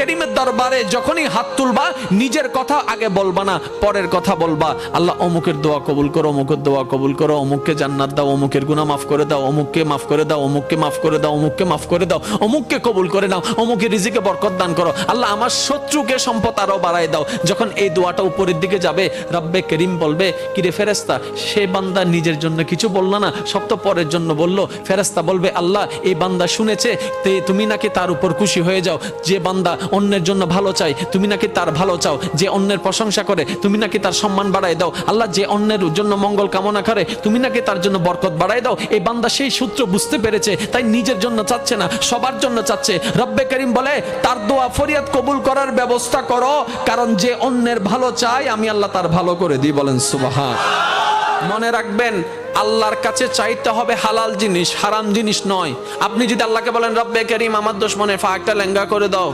করিমের দরবারে যখনই হাত তুলবা নিজের কথা আগে বলবা না, পরের কথা বলবা। আল্লাহ অমুকের দোয়া কবুল করো, অমুকের দোয়া কবুল করো, অমুককে জান্নাত দাও, অমুকের গুনাহ মাফ করে দাও, অমুককে মাফ করে দাও, অমুককে মাফ করে দাও, অমুককে মাফ করে দাও, অমুককে কবুল করে নাও, অমুকের রিজিকে বরকত দান করো। আল্লাহ আমার শত্রুকে সম্পদ আরো বাড়ায় দাও। যখন এই দোয়াটা উপরের দিকে যাবে, রব্বে করিম বলবে, কিরে ফেরেশতা, সে বান্দা নিজের জন্য কিছু বলল না, সব তো পরের জন্য বলল। ফেরেশতা বলবে, আল্লাহ এই বান্দা শুনেছে, তুমি নাকি তার উপর খুশি হয়ে যাও। যে বান্দা অন্যের জন্য ভালো চায়, তুমি নাকি তার ভালো চাও। যে অন্যের প্রশংসা করে, তুমি নাকি তার সম্মান বাড়ায় দাও। আল্লাহ যে অন্যের জন্য মঙ্গল কামনা করে, তুমি নাকি তার জন্য বরকত বাড়ায় দাও। এই বান্দা সেই সূত্র বুঝতে পেরেছে, তাই নিজের জন্য চাচ্ছে না, সবার জন্য চাচ্ছে। রব্বে করিম বলে, তার দোয়া ফরিয়াদ কবুল করার ব্যবস্থা করো, কারণ যে অন্যের ভালো চায় আমি আল্লাহ তার ভালো করে দিই। বলেন সুবহান। মনে রাখবেন, আল্লাহর কাছে চাইতে হবে হালাল জিনিস, হারাম জিনিস নয়। আপনি যদি আল্লাহকে বলেন, রব্বে করিম আমার দুশমনের ফাঁকটা লেঙ্গা করে দাও,